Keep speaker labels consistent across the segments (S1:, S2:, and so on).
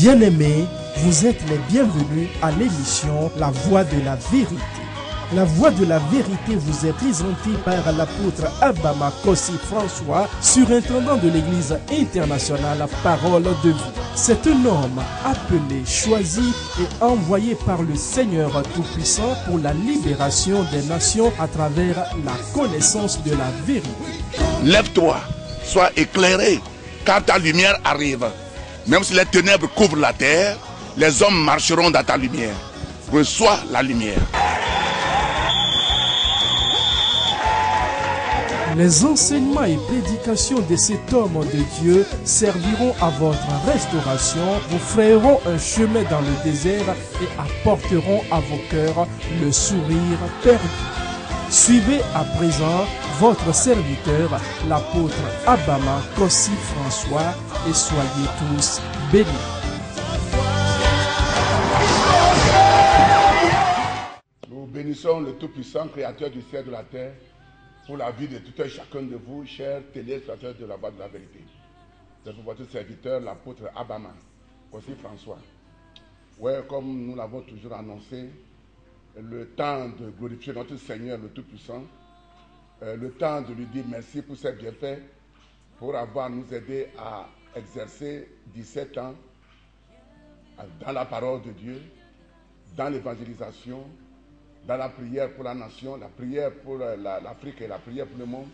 S1: Bien-aimés, vous êtes les bienvenus à l'émission La Voix de la Vérité. La Voix de la Vérité vous est présentée par l'apôtre Abama Kossi François, surintendant de l'Église internationale Parole de Vie. C'est un homme appelé, choisi et envoyé par le Seigneur Tout-Puissant pour la libération des nations à travers la connaissance de la vérité.
S2: Lève-toi, sois éclairé, car ta lumière arrive. Même si les ténèbres couvrent la terre, les hommes marcheront dans ta lumière. Reçois la lumière.
S1: Les enseignements et prédications de cet homme de Dieu serviront à votre restauration, vous frayeront un chemin dans le désert et apporteront à vos cœurs le sourire perdu. Suivez à présent votre serviteur, l'apôtre Abama Kossi François, et soyez tous bénis.
S2: Nous bénissons le Tout-Puissant, Créateur du ciel et de la terre, pour la vie de tout un chacun de vous, chers téléspectateurs de la Voix de la Vérité. C'est pour votre serviteur, l'apôtre Abama Kossi François. Ouais, comme nous l'avons toujours annoncé, le temps de glorifier notre Seigneur, le Tout-Puissant, le temps de lui dire merci pour ses bienfaits, pour avoir nous aidé à exercer 17 ans dans la parole de Dieu, dans l'évangélisation, dans la prière pour la nation, la prière pour l'Afrique et la prière pour le monde.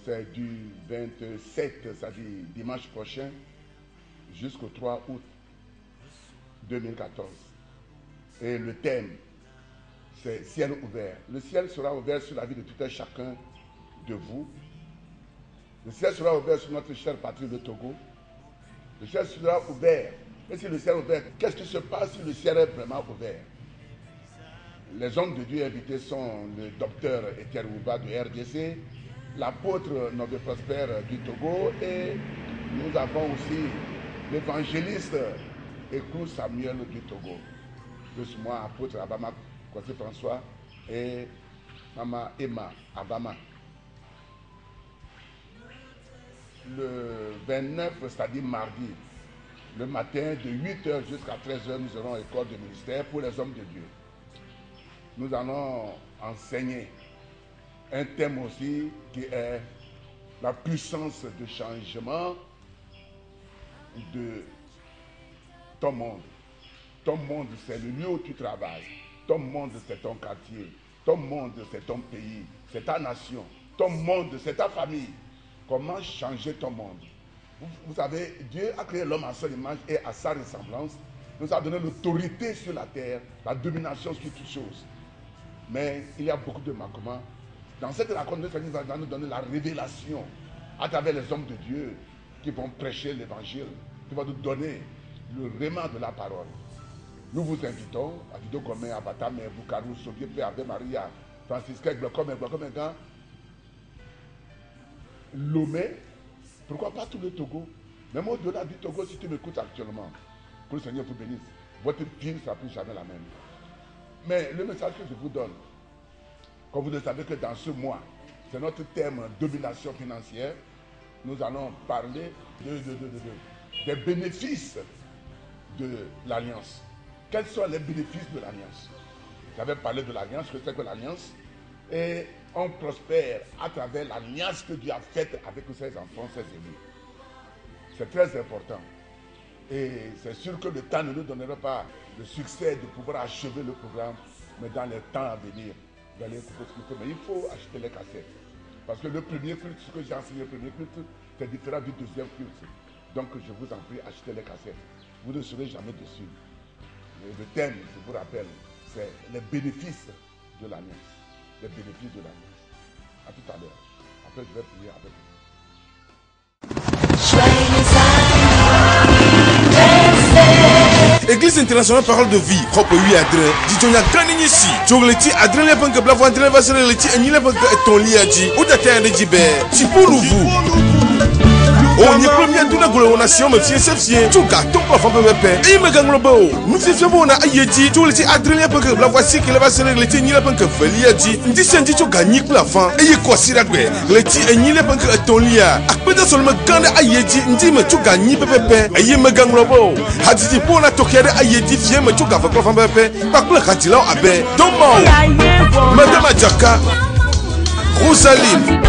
S2: C'est du 27, c'est-à-dire dimanche prochain, jusqu'au 3 août 2014. Et le thème, c'est ciel ouvert. Le ciel sera ouvert sur la vie de tout un chacun de vous. Le ciel sera ouvert sur notre chère patrie, le Togo. Le ciel sera ouvert. Et si le ciel est ouvert, qu'est-ce qui se passe si le ciel est vraiment ouvert? Les hommes de Dieu invités sont le docteur Etienne Ouba du RDC, l'apôtre Noble Prosper du Togo, et nous avons aussi l'évangéliste Ekou Samuel du Togo. Plus moi, apôtre Abama Kossi François et Maman Emma Abama. Le 29, c'est-à-dire mardi, le matin, de 8h jusqu'à 13h, nous aurons école de ministère pour les hommes de Dieu. Nous allons enseigner un thème aussi qui est la puissance de changement de ton monde. Ton monde, c'est le lieu où tu travailles. Ton monde, c'est ton quartier. Ton monde, c'est ton pays. C'est ta nation. Ton monde, c'est ta famille. Comment changer ton monde? Vous savez, Dieu a créé l'homme à son image et à sa ressemblance. Il nous a donné l'autorité sur la terre, la domination sur toutes choses. Mais il y a beaucoup de manquements. Dans cette rencontre, le Seigneur va nous donner la révélation à travers les hommes de Dieu qui vont prêcher l'évangile, qui vont nous donner le rément de la parole. Nous vous invitons à Vido Gomé, à Batame, Bukarou, Sobié, Ave Maria, Francisca, Glocom, Lomé, pourquoi pas tout le Togo? Même au-delà du Togo, si tu m'écoutes actuellement, que le Seigneur vous bénisse, votre vie ne sera plus jamais la même. Mais le message que je vous donne, comme vous le savez que dans ce mois, c'est notre thème domination financière, nous allons parler des bénéfices de l'alliance. Quels sont les bénéfices de l'alliance? J'avais parlé de l'alliance, que c'est que l'alliance, et on prospère à travers l'alliance que Dieu a faite avec ses enfants, ses élus. C'est très important. Et c'est sûr que le temps ne nous donnera pas le succès de pouvoir achever le programme, mais dans les temps à venir, vous allez écouter ce qu'il faut. Mais il faut acheter les cassettes. Parce que le premier culte, ce que j'ai enseigné le premier culte, c'est différent du deuxième culte. Donc je vous en prie, achetez les cassettes. Vous ne serez jamais dessus. Le thème, je vous rappelle, c'est les bénéfices de l'alliance. Les bénéfices de l'alliance. A tout à l'heure. Après, je vais prier avec vous.
S3: Église internationale parole de vie, Hope 8 Adrien, Dijonia Grandi ici, Jogleti Adrien Lepanque Blavo Adrien Vasseleti, et Nilepanque et ton liaji, ou d'attendre Jibé, Chipoulouvu. On y premier d'une nation, me fie fie. Tu gars, ton plafond peut me payer. Et me gagne le beau. Nous fions on a ayedi. Tu les Adrien peut que la voici qu'il va se régler. Ni la banque velia dit. Dis senti tu gagne plafond. Et y quoi si la gueule. Les ti et ni la banque ton lia. A peu de seulement gagne ayedi. Ndi me tu gagne pepe. Et y me gagne le beau. Hadi dit pour la toquer ayedi. Viens me tu gaffe plafond pepe. Par le ratila abe. Dommage. Madame Adjaka. Rosaline.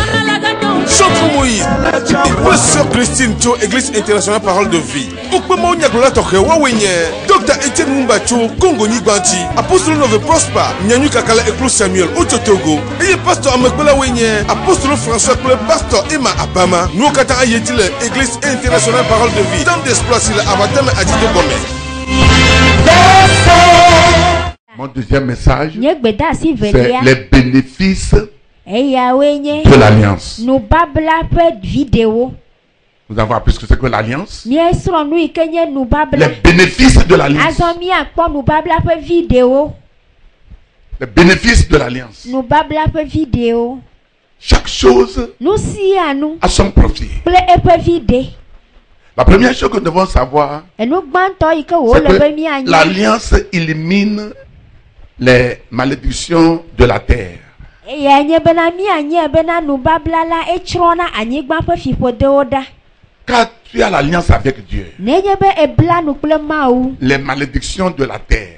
S3: Chantre Moïse, et sœur Christine Cho, Église internationale Parole de Vie. Okpema Onyaglola Toke Wawenye, Dr. Etienne Mumbacho, Congo Nigbanti, Apostole Nove Prosper, Nyanyu Kakala et Claude Samuel, Ototogo, et pasteur Amakbela Wenye, Apostole François Claude, pasteur Emma Abama, nous Kata Ayetile, Église internationale Parole de Vie, Dame d'Espoir, c'est Abatame Adito Gomez.
S2: Mon deuxième message, c'est les bénéfices de l'alliance. Nous avons appris ce que c'est que l'alliance. Les bénéfices de l'alliance. Les bénéfices de l'alliance. Chaque chose a son profit. La première chose que nous devons savoir, c'est que l'alliance élimine les malédictions de la terre. Quand tu as l'alliance avec Dieu, les malédictions de la terre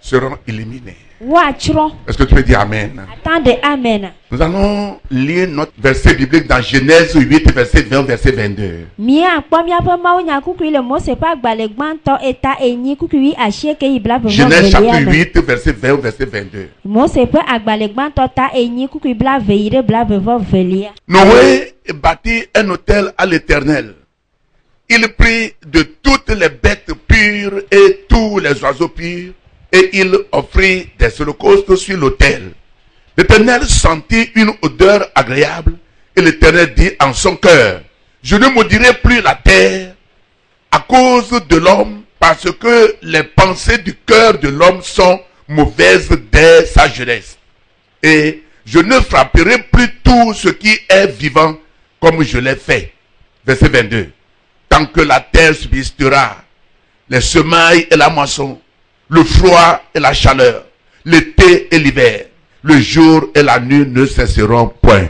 S2: seront éliminées. Est-ce que tu peux dire Amen?
S4: Attendez, Amen.
S2: Nous allons lire notre verset biblique dans Genèse 8, verset 20, verset 22. Genèse chapitre 8, verset 20, verset 22. Noé bâtit un autel à l'Éternel. Il prit de toutes les bêtes pures et tous les oiseaux purs, et il offrit des holocaustes sur l'autel. L'Éternel sentit une odeur agréable, et l'Éternel dit en son cœur, je ne maudirai plus la terre à cause de l'homme, parce que les pensées du cœur de l'homme sont mauvaises dès sa jeunesse. Et je ne frapperai plus tout ce qui est vivant comme je l'ai fait. Verset 22. Tant que la terre subsistera, les semailles et la moisson, le froid et la chaleur, l'été et l'hiver, le jour et la nuit ne cesseront point.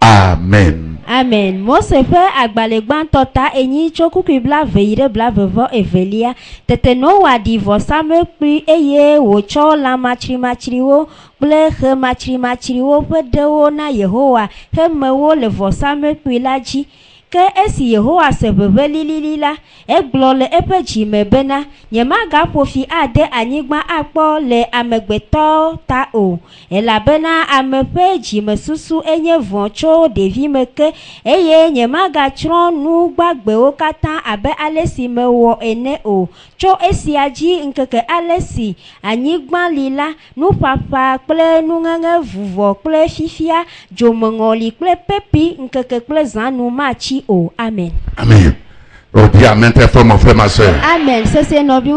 S2: Amen.
S4: Amen. Mo se fe agbalegban tota enyi chokuku bla veire bla vevo evelia tete no wa divorce me pri eye wo cho la machiri wo ble he machiri wo pe de wo na Yehowa he me wo le vosa me pri la ji ke esi Yehowa se bebe lilila eglo le epe ji me bena nyema ga pofi ade anyigba akpo le amegbeto ta o elabena amepe ji me susu enye voncho devi meke eye nyema ga chron nu gbagbe o kata abe alesi me wo ene o cho esi aji nkeke alesi anyigba lila nu papa kple nu ngenge vuvo kple fifia jomengoli kple pepi nkeke kple zanu machi. Oh, amen.
S2: Amen. Oh, dis amen très fort, mon frère, ma soeur.
S4: Amen.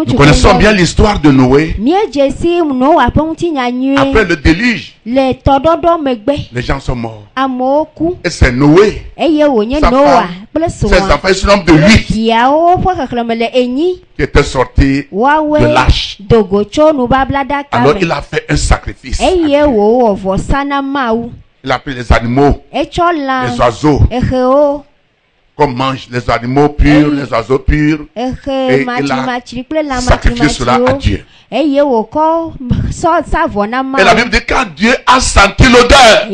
S2: Nous connaissons bien l'histoire de Noé. Après le déluge, les gens sont morts. Et c'est Noé, sa femme, ses enfants, ils se nomment de 8 qui étaient sortis de l'arche. Alors il a fait un sacrifice. Il a pris les animaux, les oiseaux. Qu'on mange les animaux purs, les oiseaux purs, et il a sacrifié cela à Dieu. Et la Bible dit quand Dieu a senti l'odeur,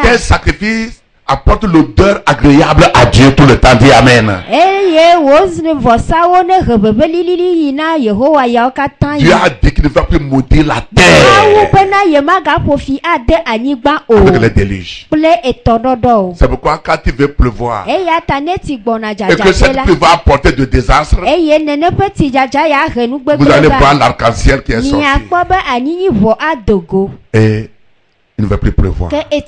S2: quel sacrifice apporte l'odeur agréable à Dieu tout le temps. Dit amen. Dieu a dit qu'il ne va plus maudire la terre avec les déluges. C'est pourquoi quand il veut pleuvoir et que cette pluie va apporter de désastre, vous allez voir l'arc-en-ciel qui est sorti. Et il ne va plus pleuvoir. Et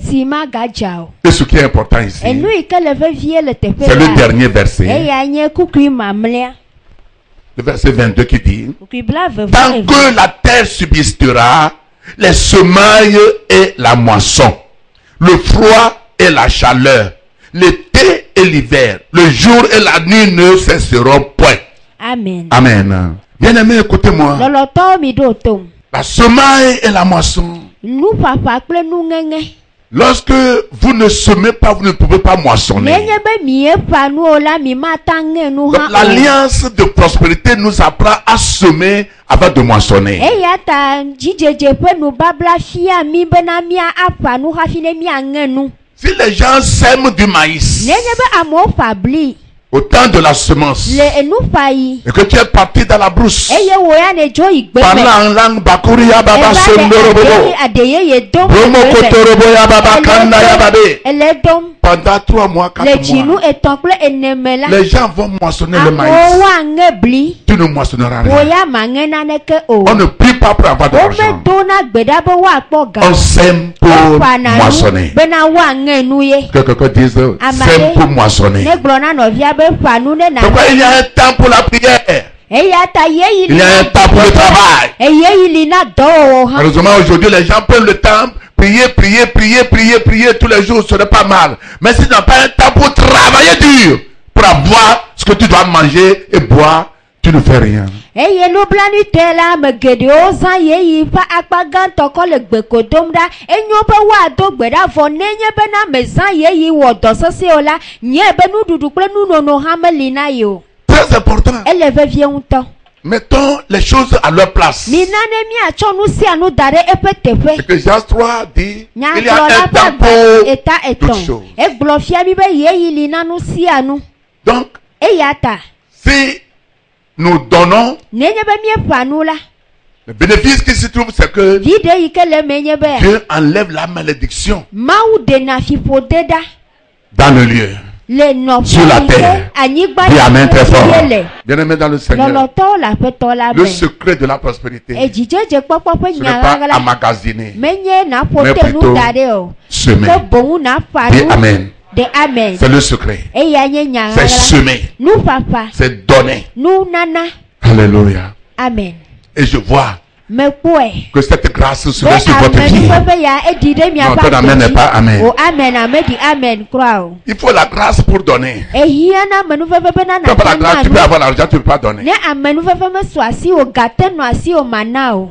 S2: ce qui est important ici, c'est le dernier verset. Le verset 22 qui dit, tant que la terre subsistera, les semailles et la moisson, le froid et la chaleur, l'été et l'hiver, le jour et la nuit ne cesseront point.
S4: Amen.
S2: Amen. Bien-aimés, écoutez-moi.
S4: Lɔlɔtɔwo mi ɖo tom.
S2: La semaille et la moisson.
S4: Nuƒaƒa kple nuŋeŋe.
S2: Lorsque vous ne semez pas, vous ne pouvez pas moissonner.
S4: Nenye be mieƒa nuwo la mi mata ŋe nu
S2: Donc,
S4: hã o.
S2: l'alliance de prospérité nous apprend à semer avant de moissonner.
S4: Eya ta dzidzedze ƒe nubabla fia mi bena aƒa nu hafi ne miaŋe nu.
S2: Si les gens sèment du maïs
S4: Nenye be amewo ƒa bli
S2: au temps de la semence
S4: le enuƒayi.
S2: et que tu es parti dans la brousse,
S4: Eye wo ya ne dzo yi gbe me.
S2: parlant en langue bakuria baba
S4: Eva
S2: sondorobobo,
S4: ɖe adeyeye dom.
S2: bromo kotorobo ya baba kanda ya babe.
S4: Ele dom.
S2: Pendant 3 mois, 4
S4: Le dzinu
S2: mois,
S4: etɔ̃ kple ene me la.
S2: les gens vont moissonner le
S4: Amewo
S2: maïs.
S4: woaŋe bli.
S2: Tu ne moissonneras
S4: Wo
S2: rien.
S4: ya maŋe naneke o.
S2: On ne prie pas pour avoir de l'argent.
S4: Womedona gbe ɖa be woakpɔ ga.
S2: On sème pour
S4: Woƒana nu
S2: moissonner.
S4: bena woaŋe nu ye.
S2: Que quelqu'un dise sème pour moissonner.
S4: Ne gblɔ na nɔvia be ƒa nu ne na.
S2: Pourquoi il y a un temps pour la prière?
S4: Eya ta yeyi
S2: Il y a un temps pour le travail.
S4: Eyeyi li na dɔwɔwɔ hã.
S2: Heureusement, aujourd'hui, les gens prennent le temps, prier tous les jours, ce n'est pas mal. Mais si tu n'as pas un temps pour travailler dur, pour avoir ce que tu dois manger et boire, tu ne fais rien.
S4: Eye nublanitɔ la ame geɖewo zã yeyi ƒe akpa gãtɔ kɔ le gbeko dom ɖa. Enyo be woado gbe ɖa vɔ nenye bena ame zã yeyi wɔ dɔ sesẽwo la, nye be nuɖuɖu kple nunono hã meli na ye o.
S2: Très important.
S4: Ele vevie ŋutɔ.
S2: Mettons les choses à leur place.
S4: Mina ne miatsɔ nu sia nu da ɖe eƒe teƒe.
S2: Ecclésiaste 3 dit il y a un
S4: Nyagblɔla ƒe
S2: temps
S4: agba
S2: pour
S4: eta
S2: toutes
S4: etɔ̃.
S2: choses.
S4: Egblɔ fia mi be yeyi li na nu sia nu.
S2: Donc,
S4: Eya ta
S2: si nous donnons,
S4: nenye be mieƒa nu la,
S2: le bénéfice qui se trouve, c'est que
S4: vi ɖe yi ke le eme nye be
S2: Dieu enlève la malédiction
S4: Mawu ɖena fiƒode ɖa
S2: dans le lieu.
S4: le nɔƒe
S2: Sur la
S4: yi ke
S2: terre.
S4: anyigba
S2: Dis amen très fort.
S4: ye le.
S2: Bien-aimé dans le Seigneur,
S4: Lɔlɔtɔwo le aƒetɔ la
S2: le
S4: me.
S2: secret de la prospérité,
S4: Edzidzedze kpɔkpɔ ƒe
S2: ce
S4: nya
S2: n'est pas
S4: ɣaɣla
S2: emmagasiner,
S4: menye naƒo
S2: mais
S4: te nu
S2: plutôt
S4: da ɖe o.
S2: semer.
S4: Ke boŋu naƒa
S2: Dis
S4: nu
S2: amen.
S4: de amen.
S2: C'est le secret.
S4: Eya nye nya
S2: C'est
S4: ɣaɣla.
S2: semer.
S4: Nuƒaƒa,
S2: C'est donner.
S4: nunana.
S2: Alléluia.
S4: Amen.
S2: Et je vois
S4: Mekpɔe.
S2: que cette grâce
S4: Be
S2: serait sur votre vie.
S4: amenuƒeƒe ya edi ɖe
S2: Non,
S4: miaƒe
S2: ton amen n'est pas amen.
S4: O amen ame di amen kura o.
S2: Il faut la grâce pour donner.
S4: Ehia na amenuƒeƒe bena
S2: Tu n'as pas la grâce, tu peux
S4: na
S2: avoir l'argent, tu ne peux pas donner.
S4: ne amenuƒeƒe mesu asi o gate nɔ asi o mana o.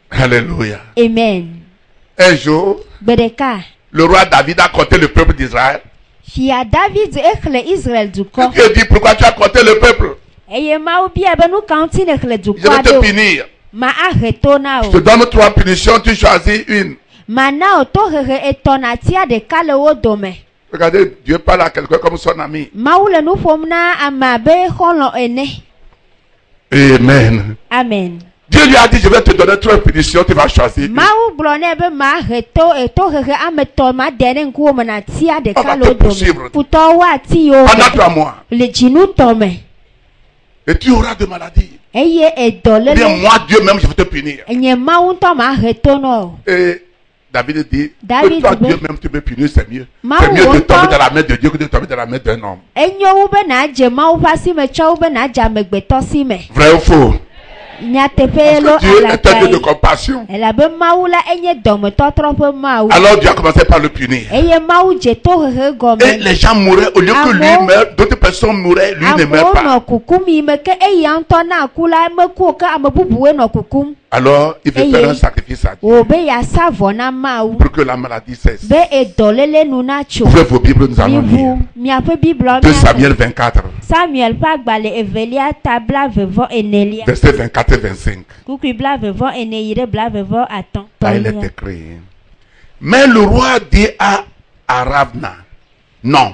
S2: Alléluia.
S4: Amen.
S2: Un jour,
S4: Gbe ɖeka.
S2: le roi David a compté le peuple d'Israël.
S4: Fia David exlẽ Israel dukɔ.
S2: Dieu dit, pourquoi tu as compté le peuple?
S4: Eye Mawu bia be nu ka ŋuti ne xlẽ
S2: Je
S4: dukɔa
S2: vais te
S4: ɖo.
S2: punir.
S4: Ma ahe to na
S2: Je te
S4: o.
S2: donne 3 punitions, tu choisis une.
S4: Mana o tohehe etɔ̃ natia ɖeka le wo dome.
S2: Regardez, Dieu parle à quelqu'un comme son ami.
S4: Mawu le nu ƒom na ame abe xɔlɔ̃ ene.
S2: Amen.
S4: Amen.
S2: Dieu lui a dit, je vais te donner 3 punitions, tu vas choisir une.
S4: Mawu gblɔ nɛ be mahe to tohehe ame tɔ̃ ma de ɖe ŋkuwo me natia
S2: On va
S4: ɖeka
S2: te
S4: le wo
S2: poursuivre.
S4: dome. Futɔwo ati yewo
S2: Pendant 3 mois.
S4: le dzinu tɔ me.
S2: Et tu auras de maladies.
S4: Eye edɔ
S2: Bien,
S4: lele.
S2: moi, Dieu même, je vais te punir.
S4: Nye Mawu ŋutɔ mahe to na o.
S2: Et David dit,
S4: David
S2: que toi,
S4: dit,
S2: Dieu même, tu me punir, c'est mieux.
S4: Ma
S2: C'est mieux de
S4: wonton.
S2: tomber dans la main de Dieu que de tomber dans la main d'un homme.
S4: Enyo wu be nadze Mawu ƒe asi me tsɔ wu be nadze amegbetɔ si me.
S2: Vrai ou faux?
S4: Nyateƒe lo
S2: Parce que Dieu est un Dieu de
S4: alakae.
S2: compassion.
S4: Elabe Mawu la enye dɔmetɔtrɔ ƒe Mawu.
S2: Alors Dieu a commencé par le punir.
S4: Eye Mawu dze tohehe
S2: Et
S4: gɔme.
S2: les gens mouraient, au lieu que lui
S4: Amour.
S2: meure, d'autres personnes mouraient, lui ne meurt
S4: Amewo
S2: pas.
S4: nɔ kukum yi me ke eya ŋutɔ na ku la meku o ke ame bubuwoe nɔ kukum.
S2: Alors il veut
S4: Et
S2: faire
S4: il-
S2: un sacrifice à Dieu
S4: Wo be yasa vɔ na Mawu.
S2: pour que la maladie cesse.
S4: Be edɔlele nu natso.
S2: Ouvrez vos Bibles, nous allons
S4: Miʋu
S2: lire.
S4: miaƒe Biblɔ
S2: 2
S4: mia.
S2: Samuel 24,
S4: Samuel ƒe agbalẽ evelia ta blaeve-vɔ enelia.
S2: versets 24 et 25.
S4: Kukui blaeve-vɔ ene yi ɖe blaeve-vɔ atɔ̃.
S2: Là, il est écrit. Mais le roi dit à Aravna, non,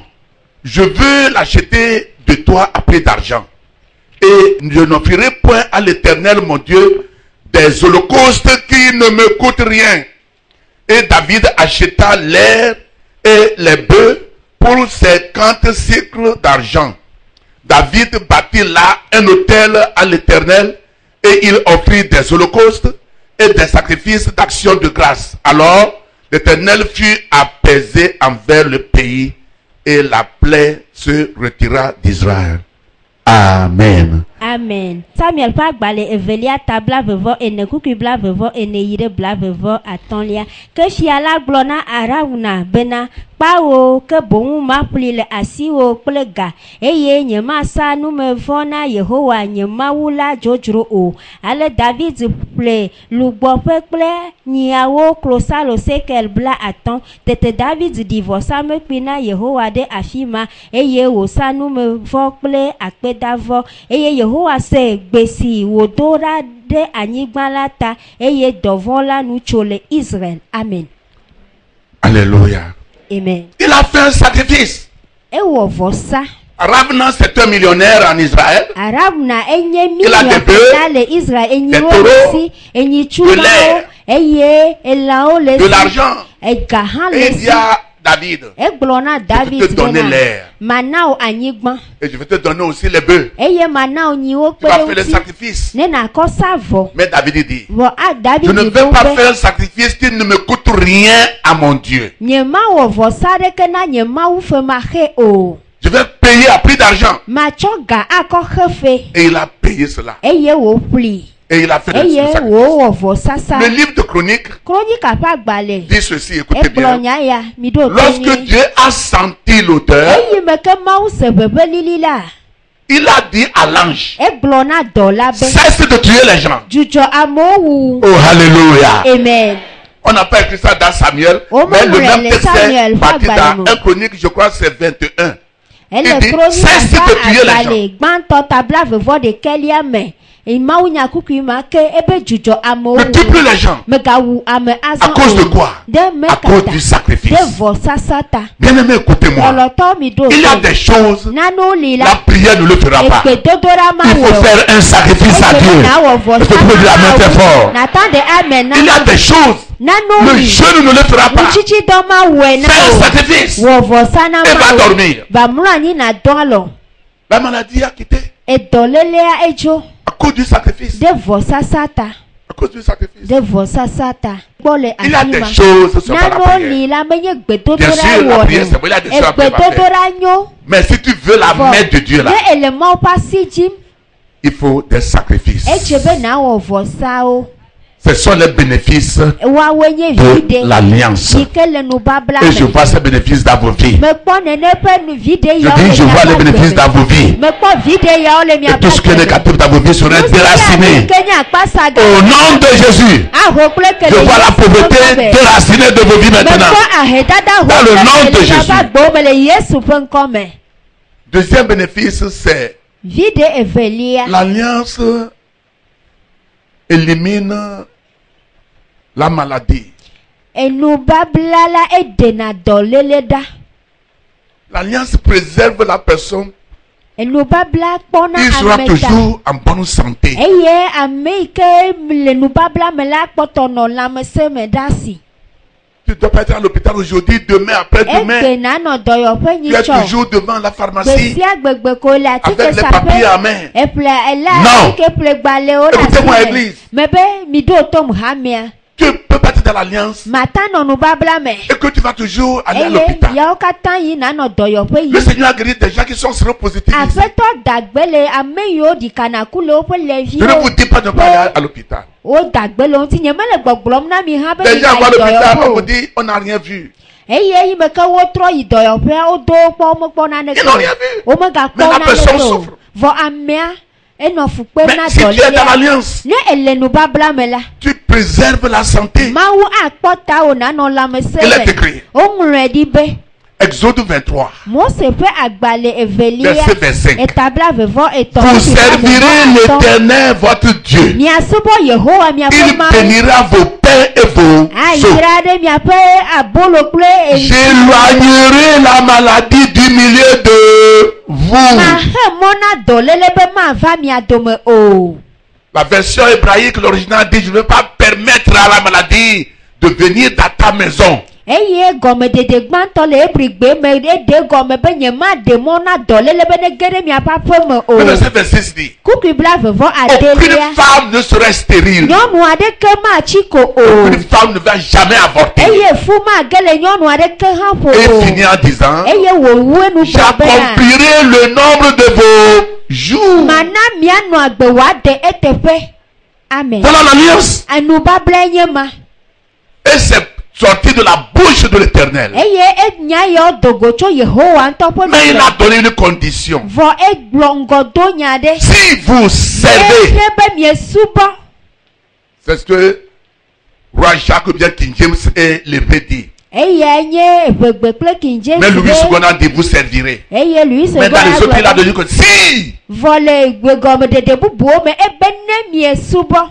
S2: je veux l'acheter de toi à prix d'argent. Et je n'offrirai point à l'Éternel, mon Dieu, des holocaustes qui ne me coûtent rien. Et David acheta l'air et les bœufs pour 50 cycles d'argent. David bâtit là un autel à l'Éternel et il offrit des holocaustes et des sacrifices d'action de grâce. Alors l'Éternel fut apaisé envers le pays et la plaie se retira d'Israël. Amen.
S4: Amen. Samuel pa gbale evelia tabla vevo ene kuku bla vevo ene yire bla vevo atonlia ke fiala glona arauna bena pawo ke bon ma pli le asiwo plega eye nyema sa nu me vona Yehowa nyema wula jojro o ale David ple lugbo peple nyawo klosalo sekel bla aton tete David divorce me pina Yehowa de afima eye wo sa nu me vo ple akpedavo eye Yehowa se gbesi wodora de anyigba lata eye dovon la nu chole Israël. Amen.
S2: Alléluia.
S4: Amen.
S2: Il a fait un sacrifice. Ravna, c'est un millionnaire en Israël. Il a des bœufs, des taureaux, de l'argent. Et il dit à David, je vais te donner l'air. Et je vais te donner aussi les bœufs. Tu vas faire le sacrifice. Mais David dit, je ne vais pas faire le sacrifice qui ne me coûte rien à mon Dieu. Je vais payer à prix d'argent. Et il a payé cela. Et il a fait le sacrifice. Le livre de Chroniques dit ceci, écoutez bien. Lorsque Dieu a senti l'odeur, il a dit à l'ange, cesse de tuer les gens. Oh, alléluia.
S4: Amen.
S2: On n'a pas écrit ça dans Samuel, mais le même texte est parti dans 1 Chronique, je crois que c'est 21. Il dit, cesse de tuer les gens. Ne tue plus les gens. À cause de quoi? À cause du sacrifice. Bien aimé, écoutez-moi. Il y a des choses, la prière ne le fera pas. Il faut faire un sacrifice à Dieu. Il faut trouver la main très fort. Il y a des choses, le jeûne ne le fera pas. Fais un sacrifice et va dormir. La maladie a quitté. À cause du sacrifice. À cause du sacrifice. Il y a des choses sur la prière. Bien sûr, la prière, c'est bon, il y a des choses à faire. Mais si tu veux la main de Dieu là, il faut des sacrifices. Ce sont les bénéfices de l'alliance. Et je vois ces bénéfices dans vos vies. Je dis, je vois les bénéfices dans vos vies. Et tout ce qui est négatif dans vos vies serait déraciné. Au nom de Jésus, je vois la pauvreté déracinée de vos vies maintenant. Dans le nom de Jésus. Deuxième bénéfice, c'est l'alliance élimine la maladie. L'alliance préserve la personne. Il sera toujours en bonne santé. Tu ne dois pas être à l'hôpital aujourd'hui, demain, après-demain. Tu es toujours devant la pharmacie avec les papiers à main. Non. Écoutez-moi, Église. Tu ne peux pas être dans l'alliance et que tu vas toujours aller à l'hôpital. Le Seigneur a guéri des gens qui sont séropositifs. Je ne vous dis pas de ne pas aller à l'hôpital. Les gens vont à l'hôpital, on vous dit, on n'a rien vu. Ils n'ont rien vu. Mais la personne souffre. Mais si tu es dans l'alliance, tu préserves la santé. Il est écrit. Exode 23, verset 25. Vous servirez l'Éternel votre Dieu. Il bénira vos pains et vos seaux. J'éloignerai la maladie du milieu de vous. La version hébraïque, l'original dit, je ne vais pas permettre à la maladie de venir dans ta maison. Le verset 26 dit, aucune femme ne serait stérile. Aucune femme ne va jamais avorter. Et finit en disant, j'accomplirai le nombre de vos jour.
S4: Mana miano agbewa de etepe. Amen.
S2: Voilà l'alliance.
S4: Anubable nyema.
S2: Et c'est sorti de la bouche de l'Éternel.
S4: Eye enya yo dogocho Yehowa ntopo.
S2: Mais il a donné une condition.
S4: Vo eglongodo nyade.
S2: Si vous servez,
S4: Ebe miesuba.
S2: c'est ce que Roi Jacques ou bien King James est levé dit.
S4: Eye nye ebegbe ple King James.
S2: Mais Louis II dit vous servirez.
S4: Eye Louis II.
S2: Mais dans les autres, il a donné que si.
S4: Vole gwegome de bubu me ebene miesuba.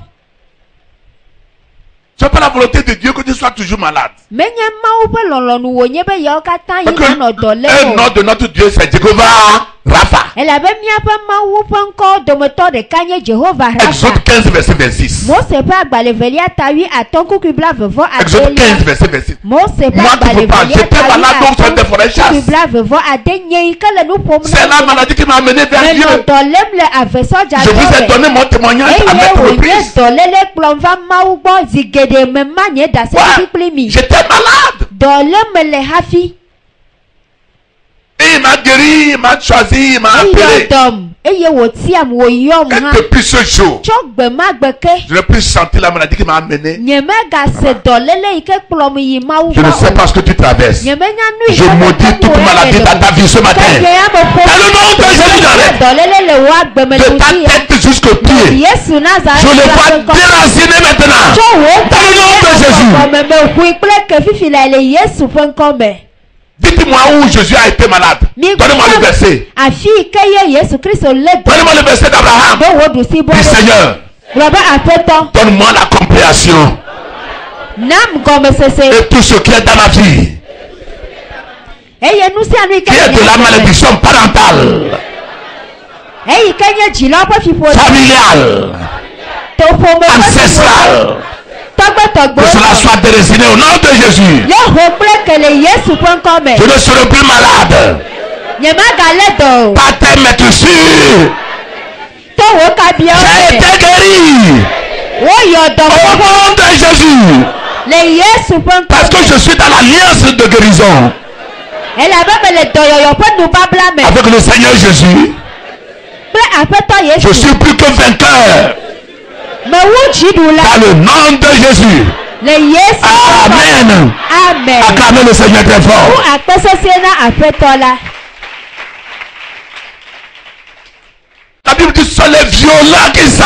S2: Ce n'est pas la volonté de Dieu que tu sois toujours malade.
S4: Menye mau pe lolonu wo nye be yo kata
S2: Parce
S4: yi no dole.
S2: un nom de notre Dieu, c'est Jéhovah Rapha.
S4: Ela be mia pe mau pe nko dometo de kanye Jehovah
S2: Exode
S4: Rapha.
S2: 15, verset 26.
S4: Mose pe agbalevelia tawi atonku kubla vevo
S2: Exode
S4: adelia.
S2: 15, verset 26.
S4: Mose pe
S2: Moi, tu peux pas.
S4: agbalevelia
S2: J'étais malade, donc je faisais forêt chasse.
S4: kubla vevo adenye ikele nu pom.
S2: C'est la maladie qui m'a amené vers
S4: No
S2: Dieu.
S4: dolem le aveso ja.
S2: Je vous ai donné mon témoignage à
S4: Eye
S2: maintes
S4: wo nye
S2: reprises.
S4: dolele plomva mau gbo zigede me manye da se
S2: Ouais,
S4: plimi.
S2: j'étais malade.
S4: Dolem le hafi.
S2: Et il m'a guéri, il m'a choisi, il m'a
S4: Eye
S2: appelé.
S4: dom. Eye wo tiam wo yom
S2: Et
S4: ha.
S2: depuis ce jour,
S4: Chogbe magbeke.
S2: je n'ai plus senti la maladie qui m'a amené.
S4: Nyemega se dolele ike plom yi mau.
S2: Je ne sais pas ce que tu traverses.
S4: Nyemenya nu
S2: Je maudis toute maladie dans ta vie ce matin. Dans le nom de Jésus d'Azareth,
S4: dolele le wa gbeme
S2: de ta tête jusqu'au pied,
S4: Yesu Nazareth.
S2: je le vois déraciner maintenant. Dans le nom de Jésus.
S4: Me hui kple ke fifi la le Yesu ƒe ŋkɔme.
S2: Dites-moi où Jésus a été malade. Donnez-moi le verset.
S4: Afi ke ye Yesu Kristo le do.
S2: Donnez-moi le verset d'Abraham.
S4: Do wo du si bo.
S2: Dis Seigneur,
S4: Roba aƒetɔ.
S2: donne-moi la compréhension
S4: Nam gɔmesese.
S2: de tout ce qui est dans ma vie,
S4: Eye nu sia nu ike.
S2: qui est de la malédiction parentale,
S4: Eyi ke nye dzilɔ ƒe fiƒo.
S2: familiale,
S4: To ƒome ƒe
S2: ancestrale.
S4: tɔgbetɔgbe.
S2: Que cela soit dérisiné au nom de Jésus.
S4: Ye ho kple ke le Yesu ƒe ŋkɔme.
S2: Je ne serai plus malade.
S4: Nyemagale dɔ o.
S2: Par terre, mais tu sûr.
S4: To wo kabia
S2: J'ai
S4: o.
S2: été guéri
S4: Woyɔ dɔ
S2: au
S4: ƒe
S2: nom de Jésus.
S4: le Yesu ƒe
S2: Parce que
S4: ŋkɔme.
S2: je suis dans l'alliance de guérison
S4: Elabe me le dɔyɔyɔ ƒe nubabla me.
S2: avec le Seigneur Jésus.
S4: Kple aƒetɔ
S2: Je
S4: Yesu.
S2: suis plus que vainqueur
S4: Me wu dziɖula.
S2: dans le nom de Jésus.
S4: Le Yesu.
S2: Amen.
S4: Amen.
S2: Acclamez le Seigneur très
S4: Wu
S2: fort.
S4: akpɛsɛsɛ na aƒetɔ la.
S2: La Bible dit ce sont les violents qui savent.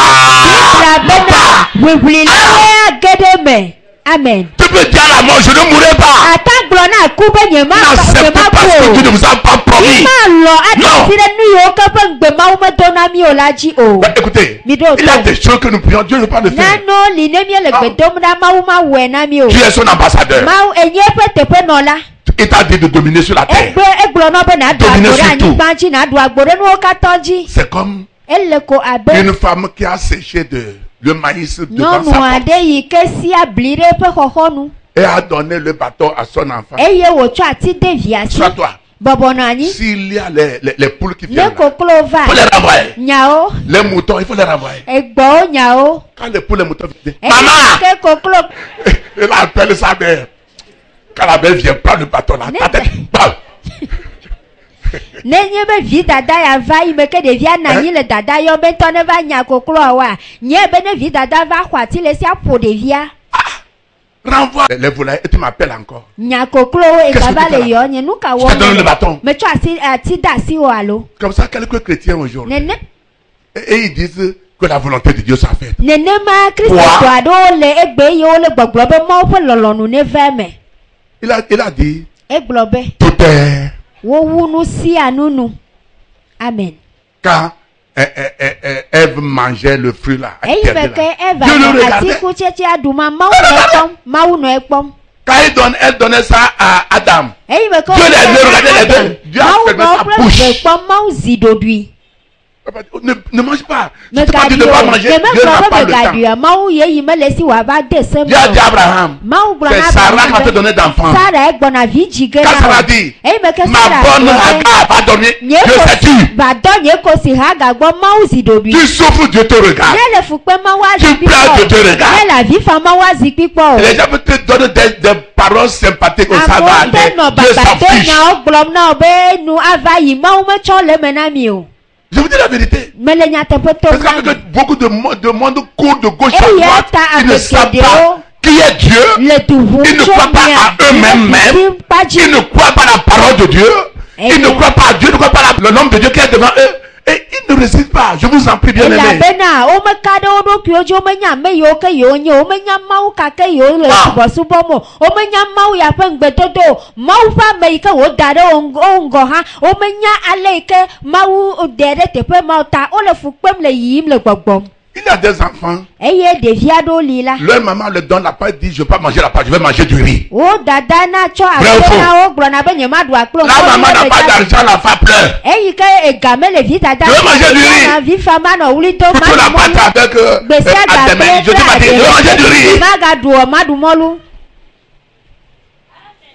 S4: Elabena ʋiʋli la ƒe geɖe me. Amen.
S2: Tu peux dire à la mort, je ne mourrai pas.
S4: Ata gblɔ na ku be nyema
S2: N'accepte pas ce que Dieu ne vous a pas promis.
S4: Ma lɔ
S2: Non.
S4: adasi ɖe nu yiwo ke ƒe ŋgbe Mawu medo na mí o la dzi o.
S2: Mais écoutez,
S4: Mi ɖo
S2: il y a
S4: to.
S2: des choses que nous prions, Dieu ne veut pas le faire.
S4: Nano li ne míele gbe dom ɖa Mawu ma wɔe na mí o.
S2: Tu es son ambassadeur.
S4: Mawu enye eƒe teƒe nɔla.
S2: Il t'a dit de dominer sur la terre.
S4: Egblɔ na be naɖu
S2: Dominer
S4: agbo ɖe
S2: sur tout.
S4: anyigba dzi naɖu agbo ɖe nuwo katã dzi.
S2: C'est comme
S4: Ele ko abe
S2: une femme qui a séché le maïs devant
S4: nyɔnu
S2: sa porte
S4: aɖe yi ke si abli ɖe eƒe xɔxɔnu
S2: et a donné le bâton à son enfant.
S4: eye wòtsɔ ati de via si
S2: Sois toi.
S4: bɔbɔnɔ anyi.
S2: S'il y a les poules qui
S4: Ne
S2: viennent, là,
S4: koklo va
S2: il faut les renvoyer.
S4: nyawo
S2: Les moutons, il faut les renvoyer.
S4: egbɔwo nyawo
S2: Quand les poules et les moutons viennent,
S4: eye
S2: maman,
S4: ke koklo
S2: elle appelle sa mère. Quand la mère vient, prends le bâton là, ta tête, bam.
S4: nenye be vi dada ya va yi me ke ɖevia nɔ anyi le dada yɔ be ŋutɔ ne va nya kokloa wa nye be ne vi dada va xɔ ati le sia ƒo ɖevia
S2: Renvoie les volailles et tu m'appelles encore.
S4: nya koklowo egava le yɔ nye nu ka
S2: Je te donne le
S4: wɔ
S2: bâton.
S4: metsɔ ati de asi o alo
S2: Comme ça, quelques chrétiens aujourd'hui,
S4: nene
S2: et ils disent que la volonté de Dieu soit faite.
S4: nenema kristotɔ aɖewo le egbe eye wole gbɔgblɔ be Mawu ƒe lɔlɔnu ne va me
S2: Il a dit,
S4: egblɔ be
S2: tout est
S4: wowu nu sia nu nu amen.
S2: quand Ève mangeait le fruit là.
S4: Eyi
S2: elle
S4: me
S2: était
S4: ke
S2: là.
S4: Eva
S2: Dieu le
S4: nɔ
S2: regardait.
S4: atikutsetsea ɖuma Mawu nɔ ekpɔm.
S2: Quand elle donnait ça à Adam,
S4: Eyi me ke
S2: Dieu les regardait les deux. Dieu a
S4: Mawu
S2: fermé
S4: nɔ
S2: sa
S4: kple
S2: bouche.
S4: ve kpɔm Mawu zi ɖoɖui.
S2: ne mange pas. Si tu
S4: Megaɖui
S2: dis de ne pas manger, Dieu n'a
S4: o
S2: pas le temps.
S4: megaɖuia Mawu yeyi mele si wòava de se me
S2: Dieu a dit à
S4: o.
S2: Abraham,
S4: Mawu gblɔ
S2: c'est
S4: na
S2: Sarah qui va te
S4: Abraham
S2: donner
S4: be
S2: d'enfants.
S4: Sara egbɔna vi dzi ge
S2: Quand
S4: na
S2: Sarah
S4: o.
S2: dit,
S4: Eyi me ke
S2: ma
S4: Sara
S2: bonne
S4: gblɔ be,
S2: Hagar va dormir,
S4: nye
S2: Dieu
S4: ko
S2: s'est tu.
S4: va dɔ nye ko si Haga gbɔ Mawu zi ɖoɖui.
S2: Tu souffres, Dieu te regarde.
S4: Ne le fukpe Mawu
S2: Tu
S4: azikpi
S2: pleures, Dieu te
S4: kpɔ.
S2: regarde.
S4: Ne le avi fam Mawu azikpi kpɔ o.
S2: Les gens peuvent te donner des paroles sympathiques au ça va
S4: Amewo te
S2: aller.
S4: nɔ
S2: Dieu s'en
S4: babado
S2: fiche.
S4: nyawo gblɔm na wo be nu ava yi Mawu metsɔ le me na mi o.
S2: Je vous dis la vérité.
S4: Mais les
S2: Parce qu'avec beaucoup de monde court de gauche à droite, ils ne savent pas qui est Dieu. Ils ne croient pas à eux-mêmes. Ils ne croient pas à la parole de Dieu. Ils ne croient pas à Dieu, ils ne croient pas à le nom de Dieu qui est devant eux. Et ils ne résistent pas. Je vous en prie, bien aimé. Il y a des enfants. Leur maman leur donne la pâte, dit je ne vais pas manger la pâte, je vais manger du riz. Vrai ou faux? La maman n'a pas d'argent, la femme pleure. Je vais manger du riz. Plutôt la pâte avec à demain. Je vais manger du riz.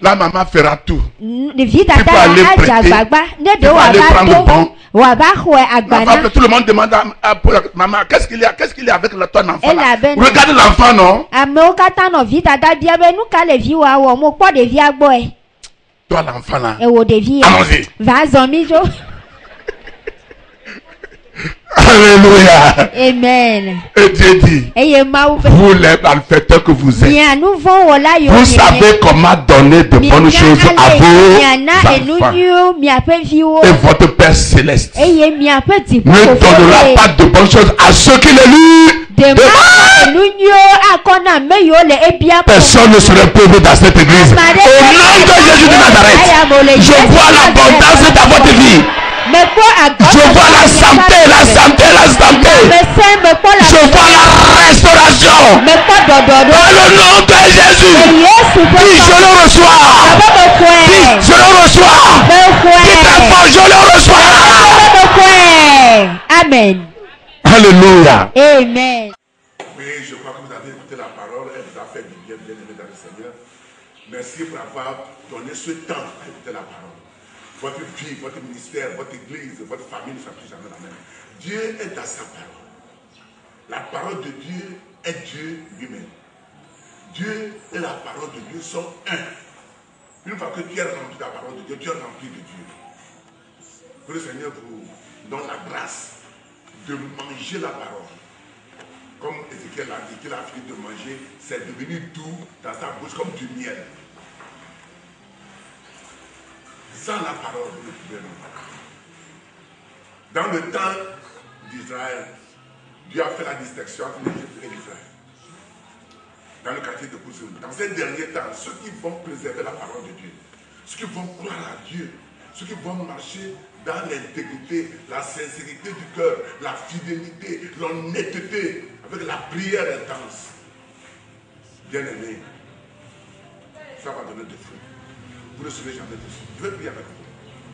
S2: La maman fera tout. Tu peux aller prêter. Tu peux aller prendre le bon. Tout le monde demande à maman, qu'est-ce qu'il y a? Qu'est-ce qu'il y a avec ton enfant là? Regardez l'enfant, non? Toi l'enfant là. Allons-y. Alléluia.
S4: Amen.
S2: Et Dieu dit, vous les malfaiteurs que vous êtes, vous savez comment donner de bonnes choses à vos enfants. Et votre Père Céleste ne donnera pas de bonnes choses à ceux qui les louent. Personne ne serait pauvre dans cette église. Au nom de Jésus de Nazareth, je vois l'abondance dans votre vie. Je vois la santé. Je vois la restauration. Dans le nom de Jésus. Dis, je le reçois. Dis, je le reçois. Dis, enfant, je le reçois.
S4: Amen.
S2: Alléluia.
S4: Amen.
S2: Oui, je crois que vous avez écouté la parole. Elle vous a fait du bien, bien aimé dans le Seigneur. Merci pour avoir donné ce temps à écouter la parole. Votre vie, votre ministère, votre église, votre famille ne sont plus jamais la même. Dieu est dans sa parole. La parole de Dieu est Dieu lui-même. Dieu et la parole de Dieu sont un. Une fois que tu es rempli de la parole de Dieu, tu es rempli de Dieu. Que le Seigneur vous donne la grâce de manger la parole. Comme Ézéchiel a dit qu'il a fini de manger, c'est devenu doux dans sa bouche comme du miel. Sans la parole, vous ne pouvez pas. Dans le temps d'Israël, Dieu a fait la distinction entre l'Égypte et l'Israël. Dans le quartier de Kouzoun. Dans ces derniers temps, ceux qui vont préserver la parole de Dieu, ceux qui vont croire à Dieu, ceux qui vont marcher dans l'intégrité, la sincérité du cœur, la fidélité, l'honnêteté, avec la prière intense. Bien aimé, ça va donner des fruits. Vous ne serez jamais déçus. Je vais prier avec vous.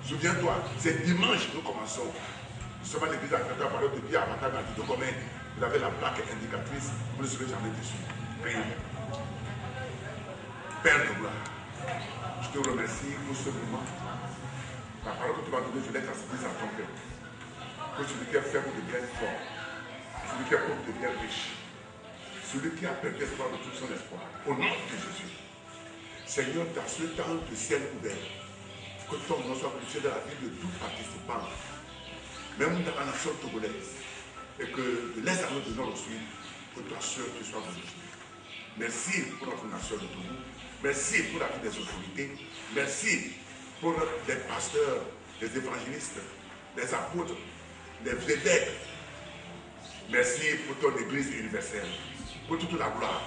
S2: Souviens-toi, c'est dimanche que nous commençons. Nous sommes à l'église avec la parole de Dieu à Matane, à Tito Commun. Vous avez la plaque indicatrice. Vous ne serez jamais déçus. Prions. Père de gloire, je te remercie pour ce moment. La parole que tu m'as donnée, je l'ai transmise à ton cœur. Que celui qui est faible devienne fort. Celui qui est pauvre devienne riche. Celui qui a perdu espoir de tout son espoir. Au nom de Jésus. Seigneur, dans ce temps de ciel ouvert, que ton nom soit glorifié dans la vie de tout participant, même dans la nation togolaise, et que les armées de Nord au Sud, que ta soeur te soit glorifiée. Merci pour notre nation de Togo. Merci pour la vie des autorités. Merci pour les pasteurs, les évangélistes, les apôtres, les évêques. Merci pour ton Église universelle, pour toute la gloire,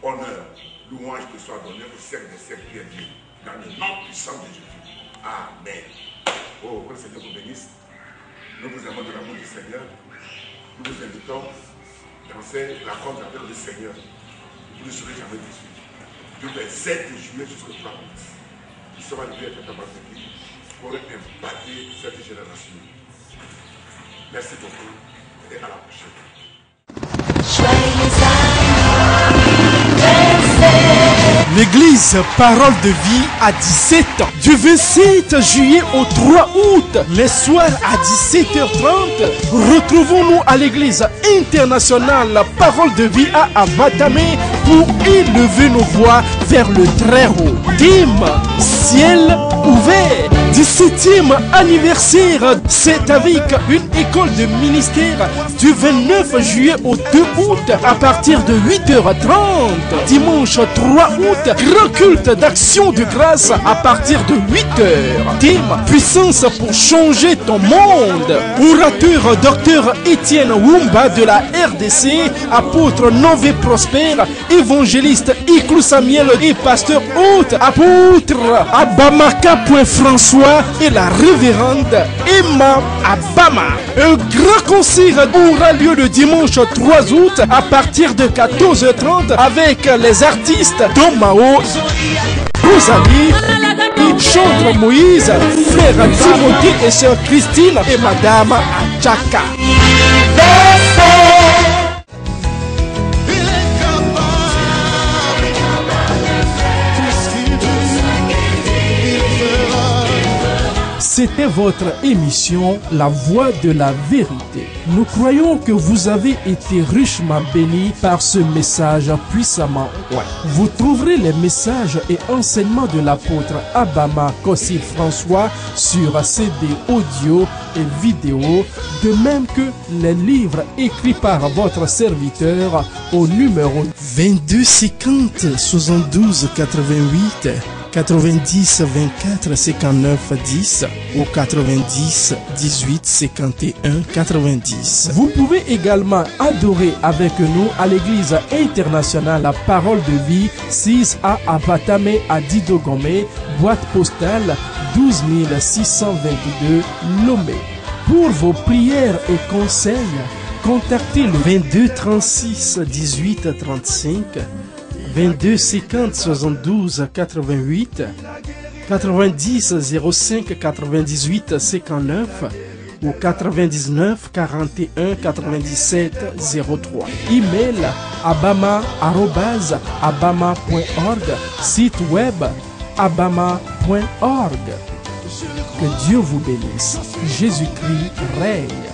S2: honneur, louange te soit donnée au siècle des siècles, bien Dieu, dans le nom puissant de Jésus. Amen. Oh, que le Seigneur vous bénisse. Nous vous aimons de l'amour du Seigneur. Nous vous invitons à danser la corde avec le Seigneur. Vous ne serez jamais déçus. Du 7 juillet jusqu'au 3 août, nous sommes arrivés à cette vie pour impacter cette génération. Merci beaucoup et à la prochaine.
S1: L'église Parole de Vie a 17 ans. Du 27 juillet au 3 août, les soirs à 17h30, retrouvons-nous à l'église internationale Parole de Vie à Avatame pour élever nos voix vers le très haut. Thème, ciel ouvert. 17e anniversaire, c'est avec une école de ministère du 29 juillet au 2 août à partir de 8h30. Dimanche 3 août, grand culte d'action de grâce à partir de 8h. Thème, puissance pour changer ton monde. Orateur Dr Étienne Wumba de la RDC, apôtre Nové Prosper, évangéliste Iklou Samuel et pasteur hôte, apôtre Abamaka François et la révérende Emma Abama. Un grand concert aura lieu le dimanche 3 août à partir de 14h30 avec les artistes Domao, Rosalie, Chandra Moïse, frère Timothée et sœur Christine et madame Achaka. C'était votre émission La Voix de la Vérité. Nous croyons que vous avez été richement bénis par ce message puissamment. Vous trouverez les messages et enseignements de l'apôtre Abama Kossi François sur CD audio et vidéo, de même que les livres écrits par votre serviteur au numéro 22 50 72 88 90 24 59 10 ou 90 18 51 90. Vous pouvez également adorer avec nous à l'église internationale La Parole de Vie, 6A à Batame à Didogomé, boîte postale 12 622 Lomé. Pour vos prières et conseils, contactez le 22 36 18 35 22 50 72 88 90 05 98 59 ou 99 41 97 03. Email abama@abama.org, site web abama.org. Que Dieu vous bénisse. Jésus-Christ règne.